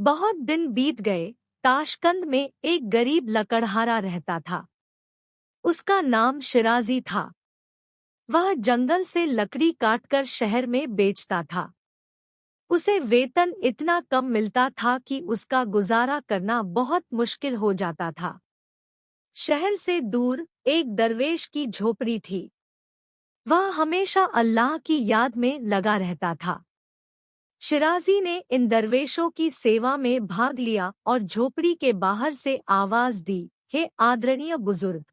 बहुत दिन बीत गए। ताशकंद में एक गरीब लकड़हारा रहता था। उसका नाम शिराजी था। वह जंगल से लकड़ी काटकर शहर में बेचता था। उसे वेतन इतना कम मिलता था कि उसका गुजारा करना बहुत मुश्किल हो जाता था। शहर से दूर एक दरवेश की झोपड़ी थी। वह हमेशा अल्लाह की याद में लगा रहता था। शिराजी ने इन दरवेशों की सेवा में भाग लिया और झोपड़ी के बाहर से आवाज दी, हे आदरणीय बुजुर्ग,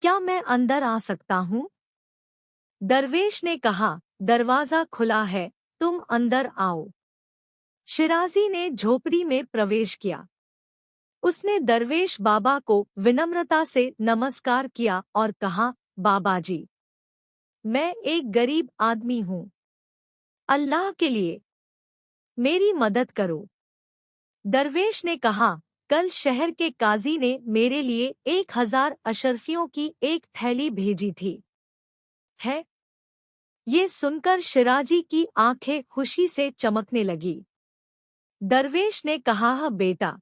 क्या मैं अंदर आ सकता हूँ? दरवेश ने कहा, दरवाजा खुला है, तुम अंदर आओ। शिराजी ने झोपड़ी में प्रवेश किया। उसने दरवेश बाबा को विनम्रता से नमस्कार किया और कहा, बाबा जी, मैं एक गरीब आदमी हूँ। अल्लाह के लिए मेरी मदद करो। दरवेश ने कहा, कल शहर के काजी ने मेरे लिए 1000 अशर्फियों की एक थैली भेजी थी। है? ये सुनकर शिराजी की आंखें खुशी से चमकने लगी। दरवेश ने कहा, हाँ बेटा,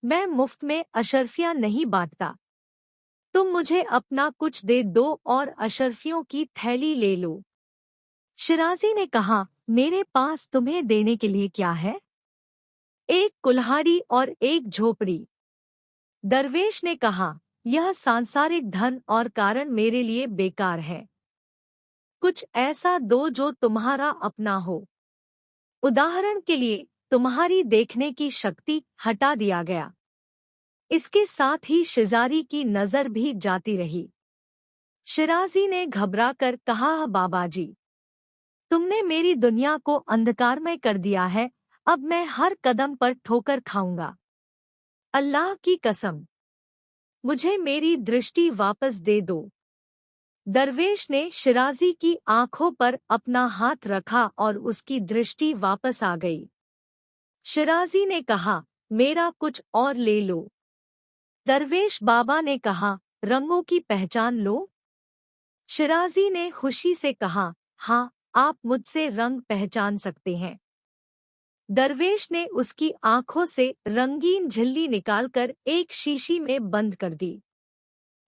मैं मुफ्त में अशर्फियां नहीं बांटता। तुम मुझे अपना कुछ दे दो और अशर्फियों की थैली ले लो। शिराजी ने कहा, मेरे पास तुम्हें देने के लिए क्या है? एक कुल्हाड़ी और एक झोपड़ी। दरवेश ने कहा, यह सांसारिक धन और कारण मेरे लिए बेकार है। कुछ ऐसा दो जो तुम्हारा अपना हो। उदाहरण के लिए, तुम्हारी देखने की शक्ति हटा दिया गया। इसके साथ ही शिजारी की नजर भी जाती रही। शिराजी ने घबराकर कहा, बाबा जी, तुमने मेरी दुनिया को अंधकारमय कर दिया है। अब मैं हर कदम पर ठोकर खाऊंगा। अल्लाह की कसम, मुझे मेरी दृष्टि वापस दे दो। दरवेश ने शिराजी की आंखों पर अपना हाथ रखा और उसकी दृष्टि वापस आ गई। शिराजी ने कहा, मेरा कुछ और ले लो। दरवेश बाबा ने कहा, रंगों की पहचान लो। शिराजी ने खुशी से कहा, हाँ, आप मुझसे रंग पहचान सकते हैं। दरवेश ने उसकी आंखों से रंगीन झिल्ली निकालकर एक शीशी में बंद कर दी।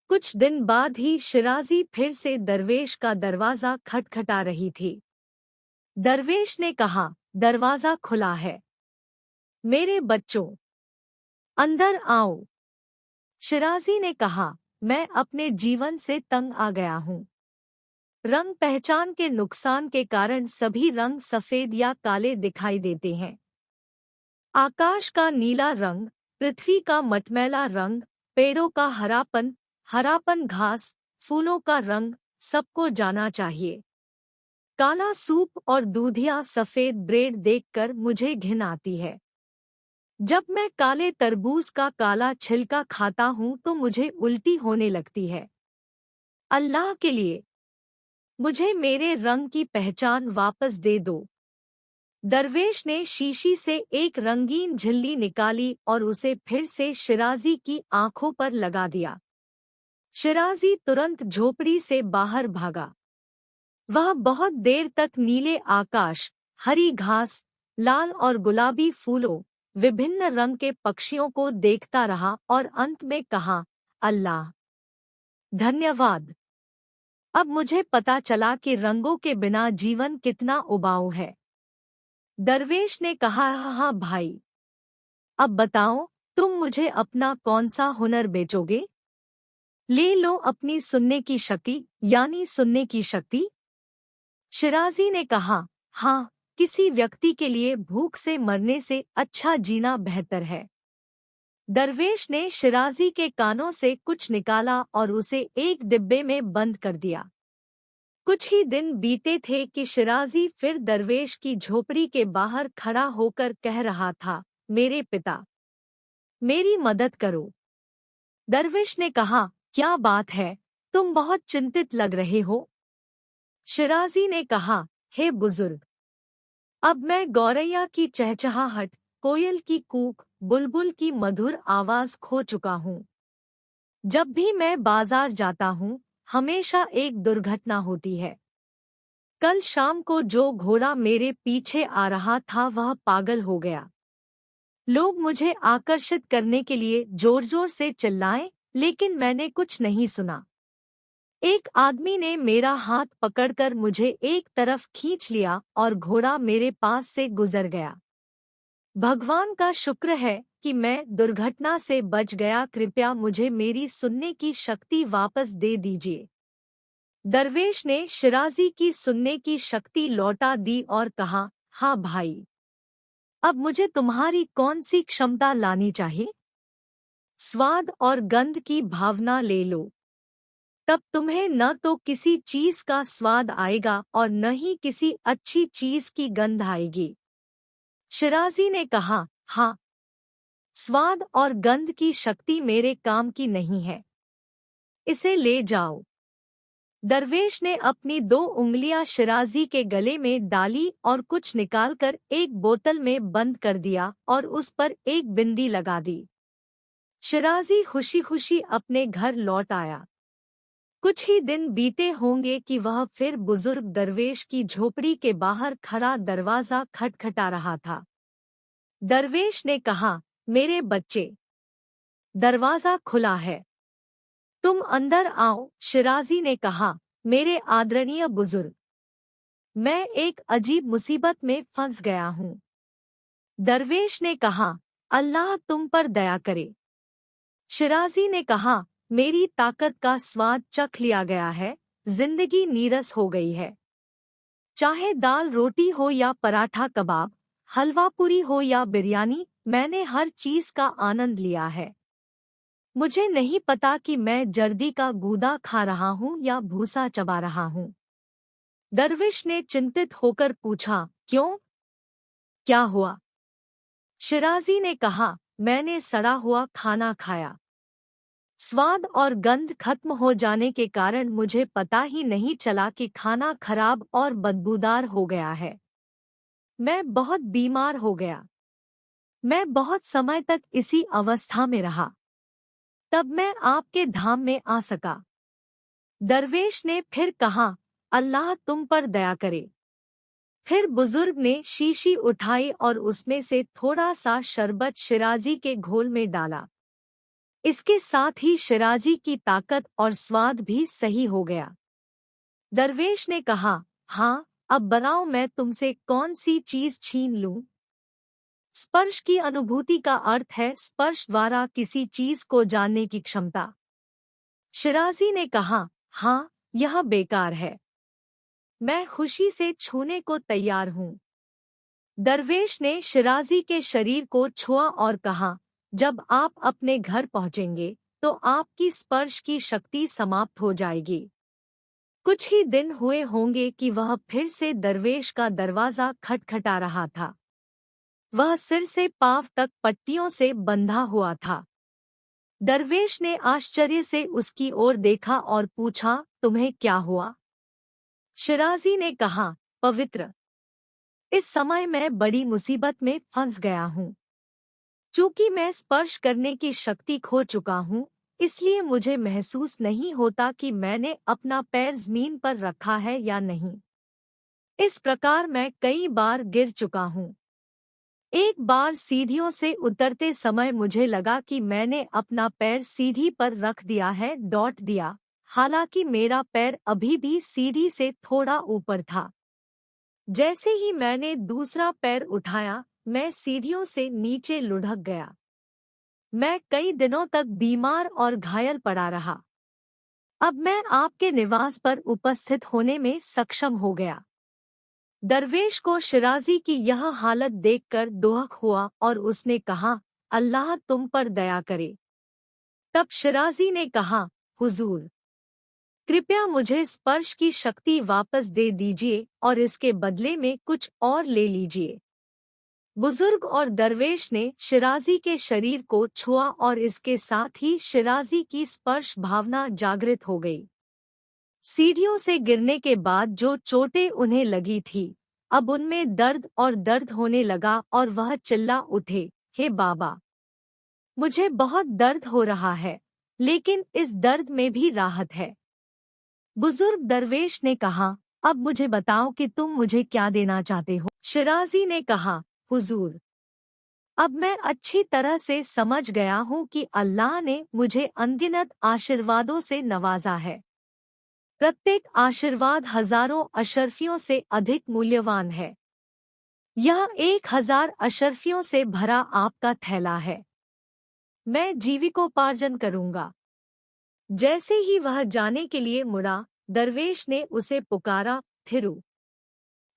कुछ दिन बाद ही शिराजी फिर से दरवेश का दरवाजा खटखटा रही थी। दरवेश ने कहा, दरवाजा खुला है। मेरे बच्चों, अंदर आओ। शिराजी ने कहा, मैं अपने जीवन से तंग आ गया हूँ। रंग पहचान के नुकसान के कारण सभी रंग सफेद या काले दिखाई देते हैं। आकाश का नीला रंग, पृथ्वी का मटमैला रंग, पेड़ों का हरापन घास, फूलों का रंग, सबको जाना चाहिए। काला सूप और दूधिया सफेद ब्रेड देखकर मुझे घिन आती है। जब मैं काले तरबूज का काला छिलका खाता हूँ तो मुझे उल्टी होने लगती है। अल्लाह के लिए मुझे मेरे रंग की पहचान वापस दे दो। दरवेश ने शीशी से एक रंगीन झिल्ली निकाली और उसे फिर से शिराजी की आंखों पर लगा दिया। शिराजी तुरंत झोपड़ी से बाहर भागा। वह बहुत देर तक नीले आकाश, हरी घास, लाल और गुलाबी फूलों, विभिन्न रंग के पक्षियों को देखता रहा और अंत में कहा, अल्लाह, धन्यवाद। अब मुझे पता चला कि रंगों के बिना जीवन कितना उबाऊ है। दरवेश ने कहा, हाँ भाई, अब बताओ, तुम मुझे अपना कौन सा हुनर बेचोगे? ले लो अपनी सुनने की शक्ति, यानी सुनने की शक्ति। शिराजी ने कहा, हाँ, किसी व्यक्ति के लिए भूख से मरने से अच्छा जीना बेहतर है। दरवेश ने शिराजी के कानों से कुछ निकाला और उसे एक डिब्बे में बंद कर दिया। कुछ ही दिन बीते थे कि शिराजी फिर दरवेश की झोपड़ी के बाहर खड़ा होकर कह रहा था, मेरे पिता, मेरी मदद करो। दरवेश ने कहा, क्या बात है, तुम बहुत चिंतित लग रहे हो? शिराजी ने कहा, हे बुजुर्ग, अब मैं गौरैया की चहचहाहट, कोयल की कूक, बुलबुल की मधुर आवाज खो चुका हूँ। जब भी मैं बाजार जाता हूँ, हमेशा एक दुर्घटना होती है। कल शाम को जो घोड़ा मेरे पीछे आ रहा था वह पागल हो गया। लोग मुझे आकर्षित करने के लिए जोर जोर से चिल्लाए, लेकिन मैंने कुछ नहीं सुना। एक आदमी ने मेरा हाथ पकड़कर मुझे एक तरफ खींच लिया और घोड़ा मेरे पास से गुजर गया। भगवान का शुक्र है कि मैं दुर्घटना से बच गया। कृपया मुझे मेरी सुनने की शक्ति वापस दे दीजिए। दरवेश ने शिराजी की सुनने की शक्ति लौटा दी और कहा, हाँ भाई, अब मुझे तुम्हारी कौन सी क्षमता लानी चाहिए? स्वाद और गंध की भावना ले लो। तब तुम्हें न तो किसी चीज का स्वाद आएगा और न ही किसी अच्छी चीज की गंध आएगी। शिराजी ने कहा, हाँ, स्वाद और गंध की शक्ति मेरे काम की नहीं है। इसे ले जाओ। दरवेश ने अपनी 2 उंगलियां शिराजी के गले में डाली और कुछ निकालकर एक बोतल में बंद कर दिया और उस पर एक बिंदी लगा दी। शिराजी खुशी खुशी अपने घर लौट आया। कुछ ही दिन बीते होंगे कि वह फिर बुजुर्ग दरवेश की झोपड़ी के बाहर खड़ा दरवाजा खटखटा रहा था। दरवेश ने कहा, मेरे बच्चे, दरवाजा खुला है, तुम अंदर आओ। शिराजी ने कहा, मेरे आदरणीय बुजुर्ग, मैं एक अजीब मुसीबत में फंस गया हूँ। दरवेश ने कहा, अल्लाह तुम पर दया करे। शिराजी ने कहा, मेरी ताकत का स्वाद चख लिया गया है, जिंदगी नीरस हो गई है। चाहे दाल रोटी हो या पराठा कबाब, हलवा पूरी हो या बिरयानी, मैंने हर चीज का आनंद लिया है। मुझे नहीं पता कि मैं जर्दी का गूदा खा रहा हूँ या भूसा चबा रहा हूँ। दरविश ने चिंतित होकर पूछा, क्यों? क्या हुआ? शिराजी ने कहा, मैंने सड़ा हुआ खाना खाया। स्वाद और गंध खत्म हो जाने के कारण मुझे पता ही नहीं चला कि खाना खराब और बदबूदार हो गया है। मैं बहुत बीमार हो गया। मैं बहुत समय तक इसी अवस्था में रहा। तब मैं आपके धाम में आ सका। दरवेश ने फिर कहा, अल्लाह तुम पर दया करे। फिर बुजुर्ग ने शीशी उठाई और उसमें से थोड़ा सा शरबत शिराजी के घोल में डाला। इसके साथ ही शिराजी की ताकत और स्वाद भी सही हो गया। दरवेश ने कहा, हाँ, अब बताओ मैं तुमसे कौन सी चीज छीन लूं? स्पर्श की अनुभूति का अर्थ है स्पर्श द्वारा किसी चीज को जानने की क्षमता। शिराजी ने कहा, हाँ, यह बेकार है। मैं खुशी से छूने को तैयार हूँ। दरवेश ने शिराजी के शरीर को छुआ और कहा, जब आप अपने घर पहुंचेंगे तो आपकी स्पर्श की शक्ति समाप्त हो जाएगी। कुछ ही दिन हुए होंगे कि वह फिर से दरवेश का दरवाजा खटखटा रहा था। वह सिर से पांव तक पट्टियों से बंधा हुआ था। दरवेश ने आश्चर्य से उसकी ओर देखा और पूछा, तुम्हें क्या हुआ? शिराजी ने कहा, पवित्र, इस समय मैं बड़ी मुसीबत में फंस गया हूँ। चूंकि मैं स्पर्श करने की शक्ति खो चुका हूँ, इसलिए मुझे महसूस नहीं होता कि मैंने अपना पैर जमीन पर रखा है या नहीं। इस प्रकार मैं कई बार गिर चुका हूँ। एक बार सीढ़ियों से उतरते समय मुझे लगा कि मैंने अपना पैर सीढ़ी पर रख दिया है, डॉट दिया, हालांकि मेरा पैर अभी भी सीढ़ी से थोड़ा ऊपर था। जैसे ही मैंने दूसरा पैर उठाया, मैं सीढ़ियों से नीचे लुढ़क गया। मैं कई दिनों तक बीमार और घायल पड़ा रहा। अब मैं आपके निवास पर उपस्थित होने में सक्षम हो गया। दरवेश को शिराजी की यह हालत देखकर दुख हुआ और उसने कहा, अल्लाह तुम पर दया करे। तब शिराजी ने कहा, हुजूर, कृपया मुझे स्पर्श की शक्ति वापस दे दीजिए और इसके बदले में कुछ और ले लीजिए। बुजुर्ग और दरवेश ने शिराजी के शरीर को छुआ और इसके साथ ही शिराजी की स्पर्श भावना जागृत हो गई। सीढ़ियों से गिरने के बाद जो चोटें उन्हें लगी थी, अब उनमें दर्द होने लगा और वह चिल्ला उठे, हे बाबा, मुझे बहुत दर्द हो रहा है, लेकिन इस दर्द में भी राहत है। बुजुर्ग दरवेश ने कहा, अब मुझे बताओ कि तुम मुझे क्या देना चाहते हो? शिराजी ने कहा, हुजूर, अब मैं अच्छी तरह से समझ गया हूँ कि अल्लाह ने मुझे अनगिनत आशीर्वादों से नवाजा है। प्रत्येक आशीर्वाद हजारों अशर्फियों से अधिक मूल्यवान है। यह 1000 अशर्फियों से भरा आपका थैला है। मैं जीविकोपार्जन करूँगा। जैसे ही वह जाने के लिए मुड़ा, दरवेश ने उसे पुकारा, थिरू।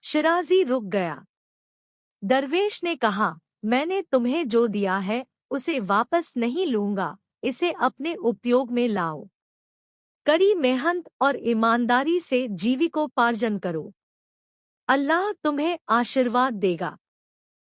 शिराजी रुक गया। दरवेश ने कहा, मैंने तुम्हें जो दिया है उसे वापस नहीं लूंगा, इसे अपने उपयोग में लाओ। कड़ी मेहनत और ईमानदारी से जीविकोपार्जन करो। अल्लाह तुम्हें आशीर्वाद देगा।